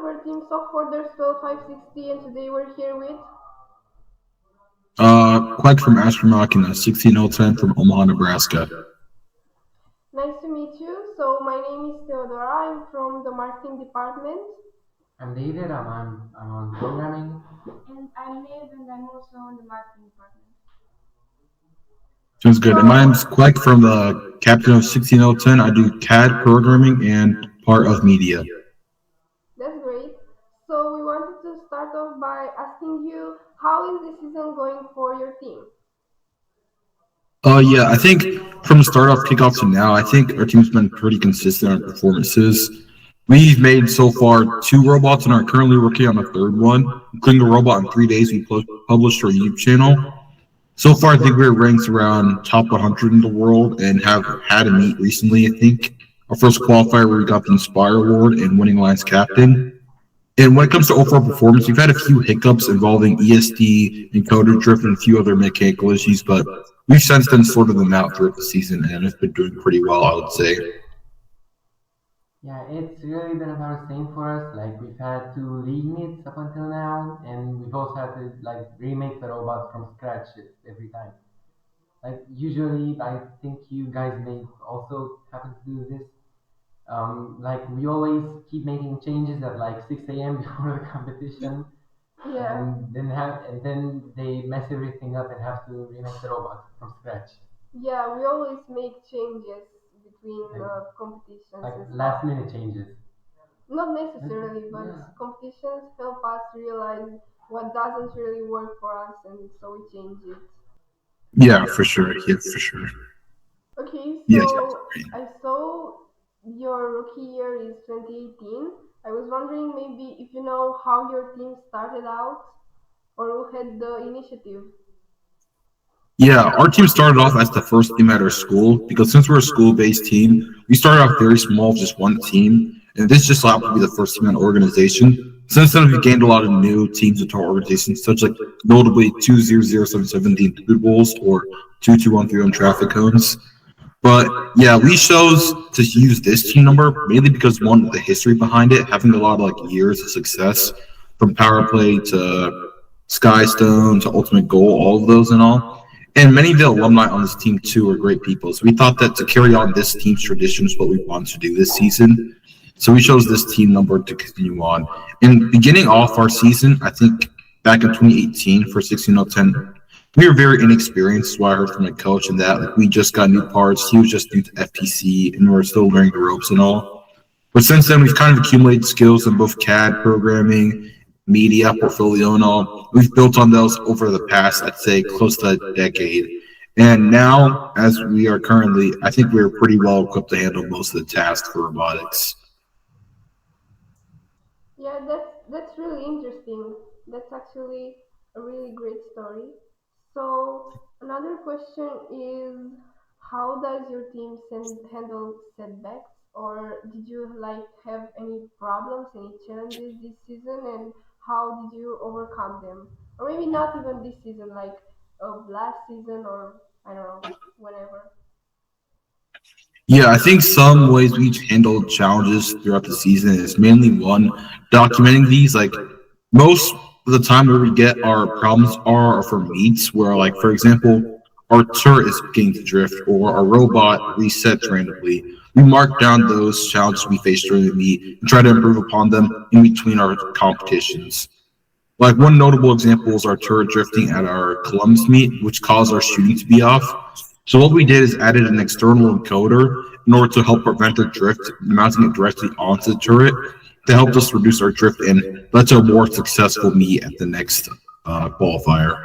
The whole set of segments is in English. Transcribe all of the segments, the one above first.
we're teams of Hoarders 12560 and today we're here with... Quite from Astronaut in 16010 from Omaha, Nebraska. Nice to meet you. So my name is Theodora, I'm from the marketing department. I'm David, I'm on programming. And I'm Nate, and I'm also in the marketing department. Sounds good. And my name's Quack from the Captain of 16010. I do CAD programming and part of media. That's great. So we wanted to start off by asking you, how is the season going for your team? Yeah, I think from the start off kickoff to now, I think our team's been pretty consistent on performances. We've made so far 2 robots and are currently working on a 3rd one, including a robot in 3 days we published our YouTube channel. So far, I think we're ranked around top 100 in the world and have had a meet recently, I think. Our first qualifier where we got the Inspire Award and winning Alliance Captain. And when it comes to overall performance, we've had a few hiccups involving ESD, encoder drift, and a few other mechanical issues, but we've since then sorted them out throughout the season and have been doing pretty well, I would say. Yeah, it's really been about the same for us. Like, we've had 2 league meets up until now, and we've also had to remake the robot from scratch every time. Like, usually, I think you guys may also happen to do this. We always keep making changes at 6 a.m. before the competition. Yeah. And then they mess everything up and have to remake the robot from scratch. Yeah, we always make changes between competitions. Last minute changes. Not necessarily, but competitions help us realize what doesn't really work for us, and so we change it. Yeah, for sure. Yeah, for sure. Okay, so Yeah. I saw your rookie year is 2018. I was wondering maybe if you know how your team started out or who had the initiative. Yeah, our team started off as the first team at our school because since we're a school-based team, we started off very small, just one team, and this just happened to be the first team in our organization. Since then, we've gained a lot of new teams into our organization, such like notably 20077 Food Bowls or 22131 traffic cones. But yeah, we chose to use this team number mainly because one, the history behind it, having a lot of years of success from Power Play to Skystone to Ultimate Goal, all of those and all. And many of the alumni on this team too are great people. So we thought that to carry on this team's tradition is what we wanted to do this season. So we chose this team number to continue on. And beginning off our season, I think back in 2018 for 16010, we were very inexperienced, so I heard from my coach and that we just got new parts. He was just new to FTC and we were still learning the ropes and all. But since then, we've kind of accumulated skills in both CAD programming, media, portfolio, and all. We've built on those over the past, I'd say, close to a decade. And now, as we are currently, I think we're pretty well equipped to handle most of the tasks for robotics. Yeah, that's really interesting. That's actually a really great story. So another question is, how does your team handle setbacks, or did you have any problems, any challenges this season, and how did you overcome them? Or maybe not even this season, last season, or I don't know, whenever. Yeah, I think some ways we've handled challenges throughout the season is mainly one, documenting these. Most of the time where we get our problems are for meets where, for example, our turret is beginning to drift or our robot resets randomly. We mark down those challenges we face during the meet and try to improve upon them in between our competitions. One notable example is our turret drifting at our Columbus meet, which caused our shooting to be off. So what we did is added an external encoder in order to help prevent the drift, mounting it directly onto the turret to help us reduce our drift and led to a more successful meet at the next qualifier.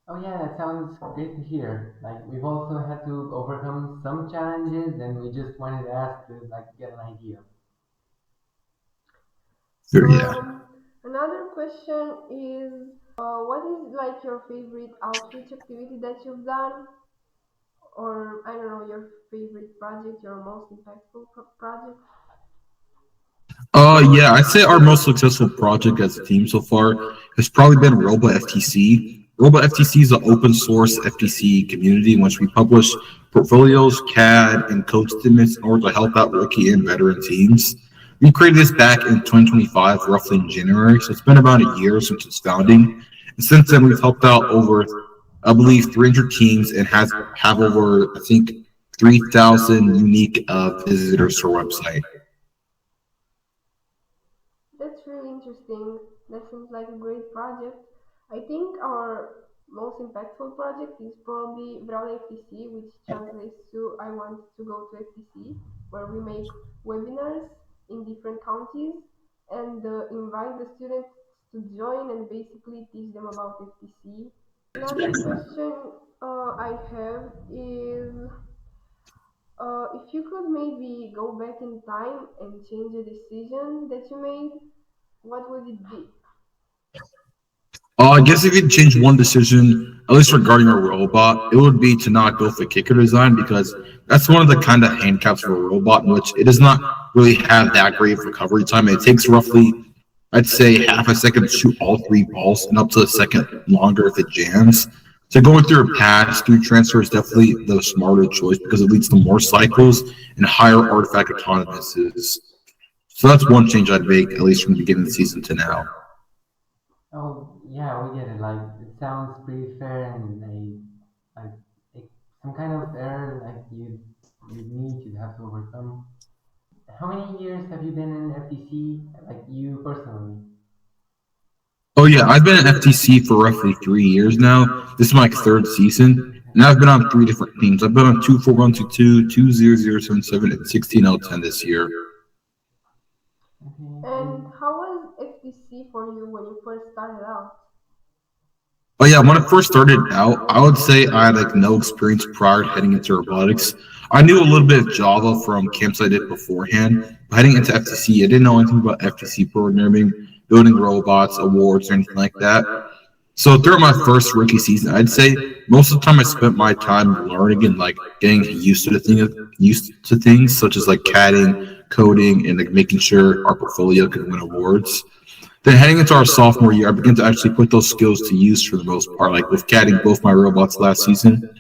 Oh yeah, that sounds great to hear. We've also had to overcome some challenges, and we just wanted to ask to get an idea. Sure, yeah. Another question is, what is your favorite outreach activity that you've done, or I don't know, your favorite project, your most impactful project? Yeah, I'd say our most successful project as a team so far has probably been RO0FTC. RO0FTC is an open source FTC community in which we publish portfolios, CAD, and code statements in order to help out rookie and veteran teams. We created this back in 2025, roughly in January. So it's been about a year since its founding. And since then, we've helped out over, I believe, 300 teams and have over, I think, 3,000 unique visitors to our website. That's really interesting. That seems like a great project. I think our most impactful project is probably Vral FTC, which translates to I want to go to FTC, where we make webinars in different counties and invite the students to join and basically teach them about FTC. Another question I have is if you could maybe go back in time and change a decision that you made, what would it be? I guess if you could change one decision, at least regarding a robot, it would be to not go for kicker design because that's one of the kind of handicaps of a robot in which it does not really have that great of recovery time. It takes roughly, I'd say, half a second to shoot all three balls and up to a second longer if it jams. So going through a pass through transfer is definitely the smarter choice because it leads to more cycles and higher artifact autonomuses. So that's one change I'd make, at least from the beginning of the season to now. Oh yeah, we get it. Like it sounds pretty fair and like some kind of error like you'd have to overcome. How many years have you been in FTC? Like you personally? Oh yeah, I've been at FTC for roughly 3 years now. This is my third season, and I've been on three different teams. I've been on 24122, 20077, and 16L10 this year. Okay, And how was FTC for you when you first started out? Oh yeah, when I first started out, I would say I had like no experience prior to heading into robotics. I knew a little bit of Java from camps I did beforehand. But heading into FTC, I didn't know anything about FTC programming, building robots, awards, or anything like that. So throughout my first rookie season, I'd say most of the time I spent my time learning and like getting used to things such as like CADing, coding, and like making sure our portfolio could win awards. Then heading into our sophomore year, I began to actually put those skills to use for the most part, like with CADing both my robots last season,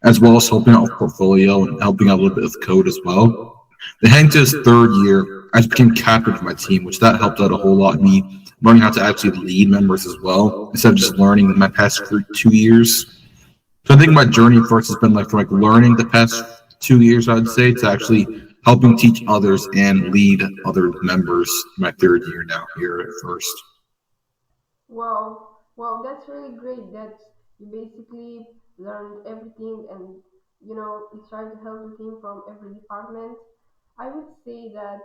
as well as helping out with portfolio and helping out a little bit with code as well. Then heading to his third year, I just became captain for my team, which that helped out a whole lot. Me learning how to actually lead members as well, instead of just learning in my past 2 years. So I think my journey first has been like from like learning the past 2 years, I would say, to actually helping teach others and lead other members in my third year now here at first. Wow, wow, that's really great that you basically learned everything and you try to help the team from every department. I would say that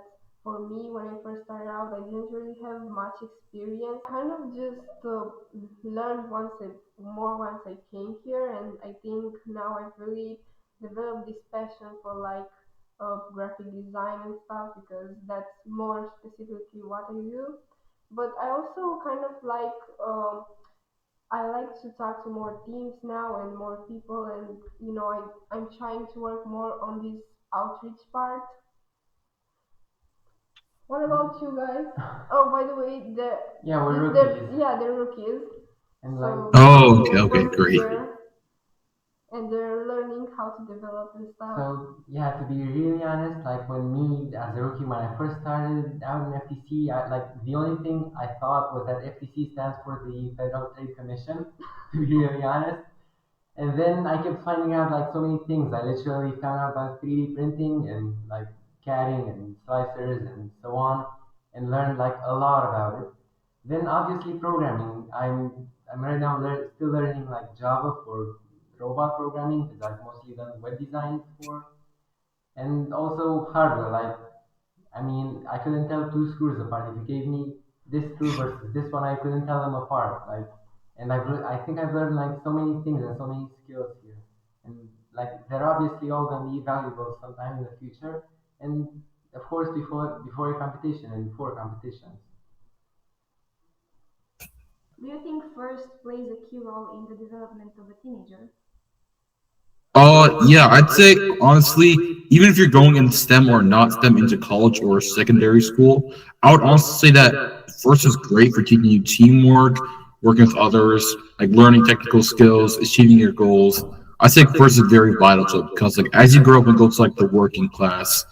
for me, when I first started out, I didn't really have much experience. I kind of just learned once I came here, and I think now I've really developed this passion for like graphic design and stuff because that's more specifically what I do. But I also kind of like I like to talk to more teams now and more people, and I'm trying to work more on this outreach part. What about you guys? Oh, by the way, yeah, we're they're rookies, yeah, they're rookies, and like so Oh, okay, they're okay, first great. year and they're learning how to develop and stuff. so yeah. To be really honest, like when me as a rookie when I first started out in FTC, like the only thing I thought was that FTC stands for the Federal Trade Commission. To be really honest. And then I kept finding out like so many things. I literally found out about 3D printing and like CADing and slicers and so on, and learned like a lot about it. Then obviously programming. I'm right now still learning like Java for robot programming because I've mostly done web design before, and also hardware. Like I mean, I couldn't tell two screws apart. If you gave me this screw versus this one, I couldn't tell them apart. Like, and I think I've learned like so many things and so many skills here, and like they're obviously all gonna be valuable sometime in the future. And of course, before a competition and before competitions. Do you think first plays a key role in the development of a teenager? Yeah, I'd say honestly, even if you're going in STEM or not STEM into college or secondary school, I would honestly say that first is great for teaching you teamwork, working with others, like learning technical skills, achieving your goals. I think first is very vital to it because like as you grow up and go to like the working class,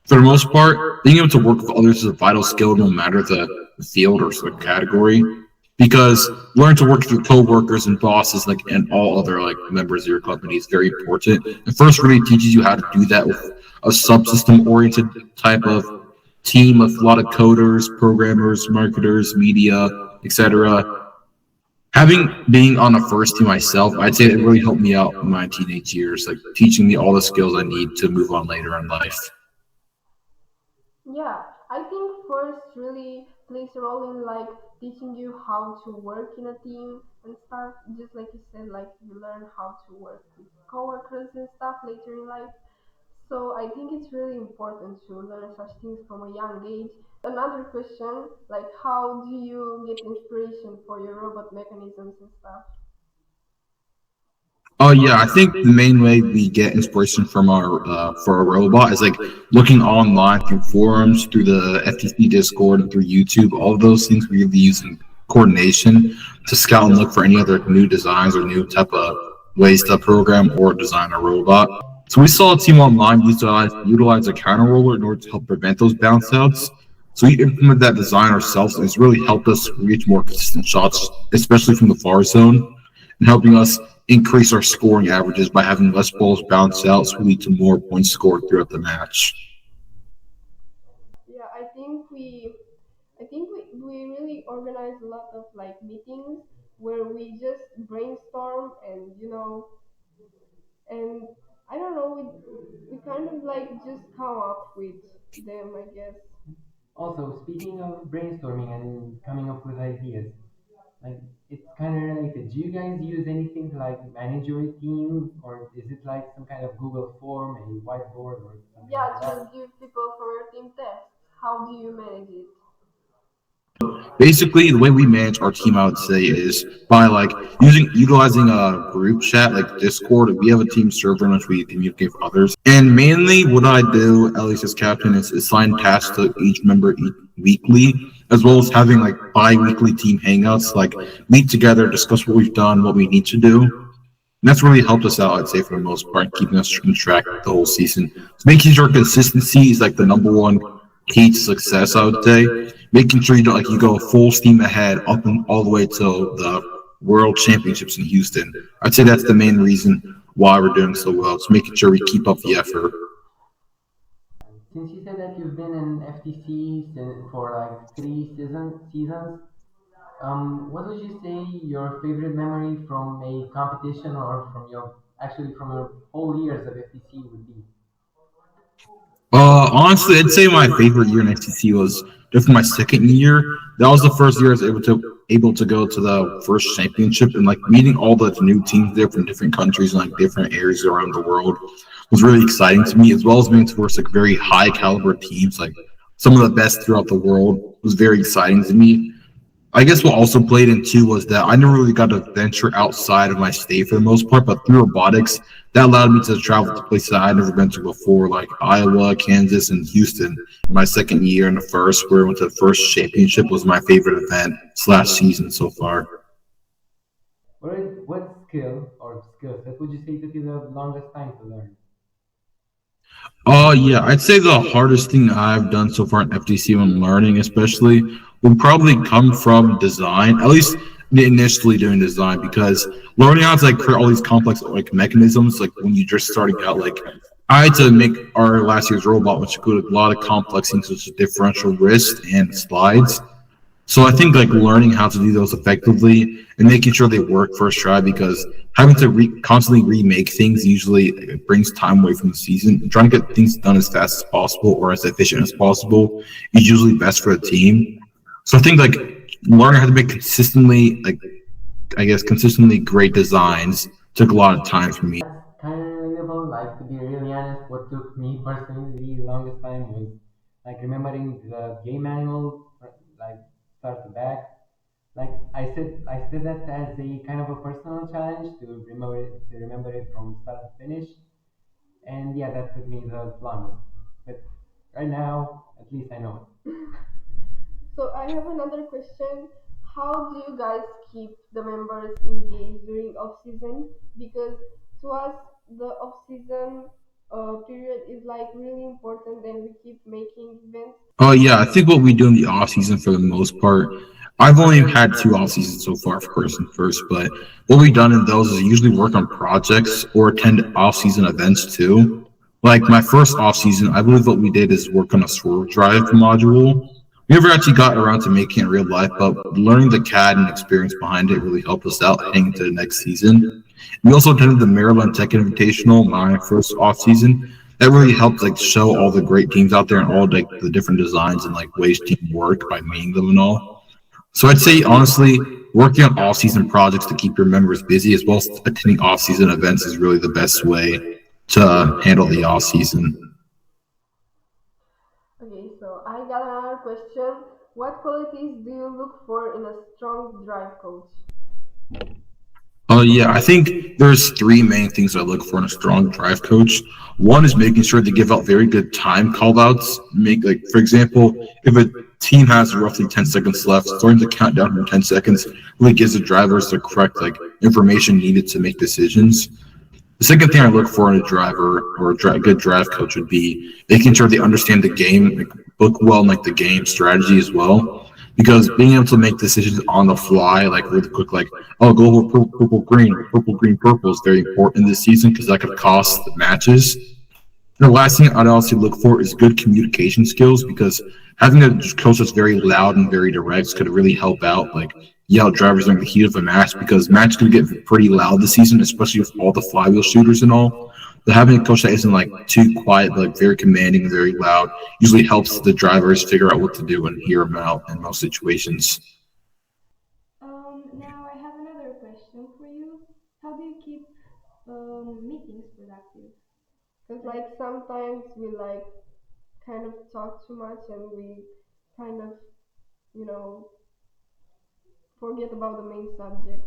For the most part, being able to work with others is a vital skill no matter the field or sort of category. Because learning to work with your coworkers and bosses, like and all other like members of your company, is very important. And first, really teaches you how to do that with a subsystem oriented type of team of a lot of coders, programmers, marketers, media, etc. Having being on a first team myself, I'd say it really helped me out in my teenage years, like teaching me all the skills I need to move on later in life. Yeah, I think first really plays a role in like teaching you how to work in a team and stuff. Just like you said, like you learn how to work with coworkers and stuff later in life. So I think it's really important to learn such things from a young age. Another question, like how do you get inspiration for your robot mechanisms and stuff? Oh yeah, I think the main way we get inspiration from our for our robot is like looking online through forums, through the FTC Discord, and through YouTube. All of those things we really use in coordination to scout and look for any other new designs or new type of ways to program or design a robot. So we saw a team online utilize a counter roller in order to help prevent those bounce outs. So we implemented that design ourselves, and it's really helped us reach more consistent shots, especially from the far zone, and helping us increase our scoring averages by having less balls bounce out, so we lead to more points scored throughout the match. Yeah, I think we really organize a lot of like meetings where we just brainstorm and and I don't know, we kind of like just come up with them, I guess. Also, speaking of brainstorming and coming up with ideas, like it's kind of related. Do you guys use anything to like manage your team, or is it like some kind of Google form, a whiteboard, or something Yeah, like to that? give people from your team tasks. How do you manage it? Basically, the way we manage our team, I would say, is by like utilizing a group chat like Discord. We have a team server in which we communicate with others. And mainly, what I do, at least as captain, is assign tasks to each member weekly, as well as having like bi-weekly team hangouts, like meet together, discuss what we've done, what we need to do. And that's really helped us out, I'd say, for the most part, keeping us on track the whole season. So making sure consistency is like the number one key to success, I would say. Making sure you don't like you go full steam ahead up and all the way to the World Championships in Houston. I'd say that's the main reason why we're doing so well. It's making sure we keep up the effort. Since you said that you've been in FTC for like three seasons, what would you say your favorite memory from a competition or from your actually from your whole years of FTC would be? Honestly, I'd say my favorite year in XTC was definitely my second year. That was the first year I was able to go to the first championship, and like meeting all the new teams there from different countries and like different areas around the world was really exciting to me, as well as being to versus like very high caliber teams, like some of the best throughout the world was very exciting to me. I guess what also played into was that I never really got to venture outside of my state for the most part, but through robotics, that allowed me to travel to places that I'd never been to before, like Iowa, Kansas, and Houston. In my second year and the first, where I went to the first championship, was my favorite event slash season so far. What skill or skill set would you say took you the longest time to learn? Yeah, I'd say the hardest thing I've done so far in FTC when learning, especially, would probably come from design. At least initially doing design, because learning how to like create all these complex like mechanisms, like when you just starting out, like I had to make our last year's robot, which included a lot of complex things such as differential wrist and slides. So I think like learning how to do those effectively and making sure they work first try, because having to constantly remake things usually brings time away from the season. And trying to get things done as fast as possible or as efficient as possible is usually best for the team. So I think like learning how to make consistently like I guess consistently great designs took a lot of time for me. That's kind of relatable. Like to be really honest, what took me personally the longest time was like remembering the game manual, like start to back. Like I said that as a kind of a personal challenge to remember it from start to finish. And yeah, that took me the longest. But right now, at least I know it. So I have another question. How do you guys keep the members engaged during off season? Because to us, the off season period is like really important and we keep making events. Oh yeah, I think what we do in the off season for the most part, I've only had two off seasons so far for First and First, but what we've done in those is usually work on projects or attend off season events too. Like my first off season, I believe what we did is work on a swerve drive module. We never actually got around to making it in real life, but learning the CAD and experience behind it really helped us out heading into the next season. We also attended the Maryland Tech Invitational my first off season. That really helped like show all the great teams out there and all like the different designs and like ways teams work by meeting them and all. So I'd say honestly, working on off season projects to keep your members busy as well as attending off season events is really the best way to handle the off season. Okay, so I got another question. What qualities do you look for in a strong drive coach? Yeah, I think there's three main things I look for in a strong drive coach. One is making sure to give out very good time call outs. Make like, for example, if a team has roughly 10 seconds left, starting to count down from 10 seconds really gives the drivers the correct like information needed to make decisions. The second thing I look for in a driver or a good drive coach would be making sure they understand the game, like, book well, like the game strategy as well. Because being able to make decisions on the fly, like really quick, like oh, go over purple, purple, green, or purple, green, purple is very important this season because that could cost the matches. The last thing I'd also look for is good communication skills because having a coach that's very loud and very direct could really help out, like yell at drivers during the heat of a match because match can get pretty loud this season, especially with all the flywheel shooters and all. But having a coach that isn't like too quiet, but like very commanding and very loud, usually helps the drivers figure out what to do and hear them out in most situations. Now I have another question for you. How do you keep meetings productive? Because like sometimes we like kind of talk too much and we kind of, you know, forget about the main subject.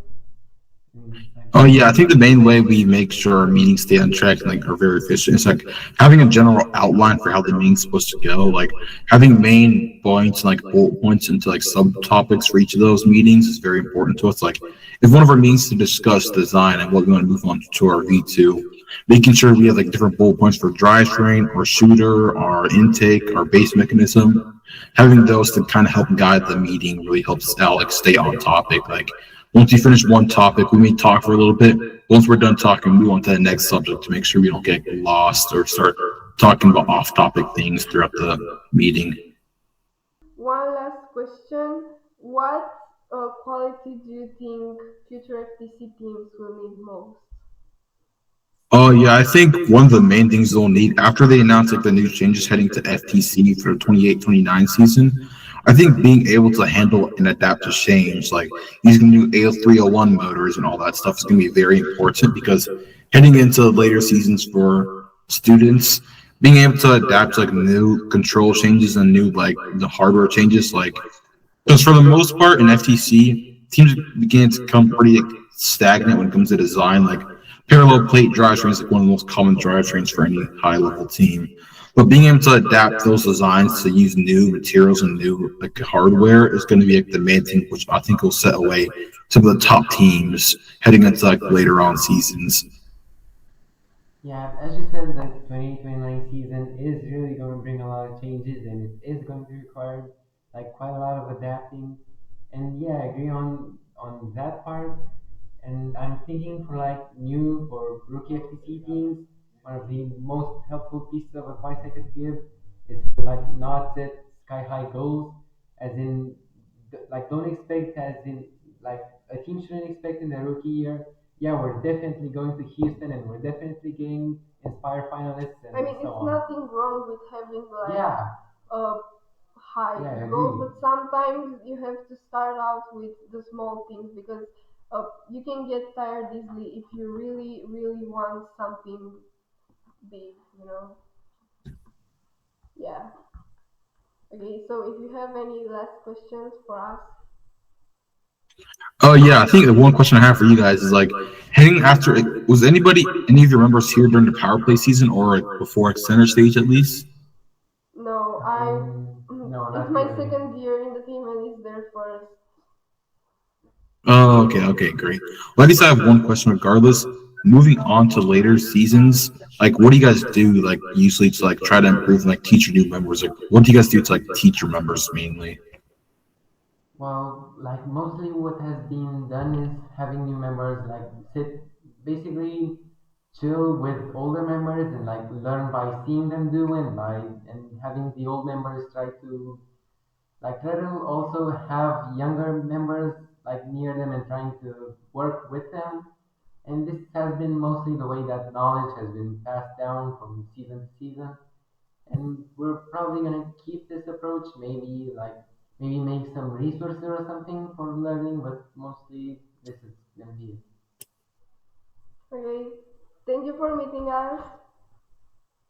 Oh yeah, I think the main way we make sure our meetings stay on track and like are very efficient is like having a general outline for how the meeting's supposed to go, like having main points and like bullet points into like subtopics for each of those meetings is very important to us. Like if one of our meetings to discuss design and what we want to move on to our V2, making sure we have like different bullet points for drivetrain, our shooter, our intake, our base mechanism. Having those to kind of help guide the meeting really helps us out, like stay on topic. Like once you finish one topic, we may talk for a little bit. Once we're done talking, we move on to the next subject to make sure we don't get lost or start talking about off-topic things throughout the meeting. One last question. What quality do you think future FTC teams will need most? Oh yeah, I think one of the main things they'll need after they announce like the new changes heading to FTC for the 28-29 season, I think being able to handle and adapt to change, like using new A301 motors and all that stuff is going to be very important because heading into later seasons for students, being able to adapt to like new control changes and new like the hardware changes, like because for the most part in FTC, teams begin to become pretty like, stagnant when it comes to design. Like parallel plate drivetrain is like one of the most common drivetrains for any high level team. But being able to adapt those designs to use new materials and new like hardware is going to be like the main thing, which I think will set away some of the top teams heading into like later on seasons. Yeah, as you said, the 2029 season is really going to bring a lot of changes and it is going to require like quite a lot of adapting. And yeah, I agree on that part. And I'm thinking for like new or rookie FTC teams, one of the most helpful pieces of advice I could give is to like not set sky high goals, as in like don't expect as in like a team shouldn't expect in their rookie year. Yeah, we're definitely going to Houston and we're definitely getting Inspire finalists I and mean, so it's on. nothing wrong with having like Yeah, a high yeah, I goals, agree. but sometimes you have to start out with the small things because you can get tired easily if you really, really want something big, you know? Yeah. Okay, so if you have any last questions for us, Oh yeah, I think the one question I have for you guys is like heading after was any of your members here during the power play season or before at center stage at least? no, I. No, It's not my really. second year in the team and it's their first. Oh, okay, okay, great. Well, at least I have one question regardless. moving on to later seasons, like what do you guys do like usually to like try to improve and like teach your new members? Like what do you guys do to like teach your members mainly? Well, like mostly what has been done is having new members like sit basically chill with older members and like learn by seeing them do and having the old members try to also have younger members like near them and trying to work with them. And this has been mostly the way that knowledge has been passed down from season to season. And we're probably gonna keep this approach, maybe make some resources or something for learning, but mostly this is gonna be it. Okay, thank you for meeting us.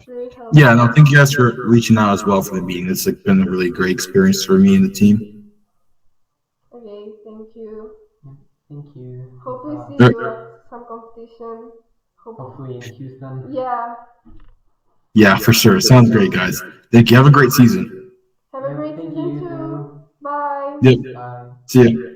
Really Yeah, no, helpful. thank you guys for reaching out as well for the meeting. It's like been a really great experience for me and the team. Okay, thank you. Yeah, thank you. Hope we see All right. you at some competition. Hope. Hopefully in Houston. Yeah. Yeah, for sure. Sounds great, guys. Thank you. Have a great season. Have a Yeah, great thank season you too. too. Bye. Yep. Bye. See ya.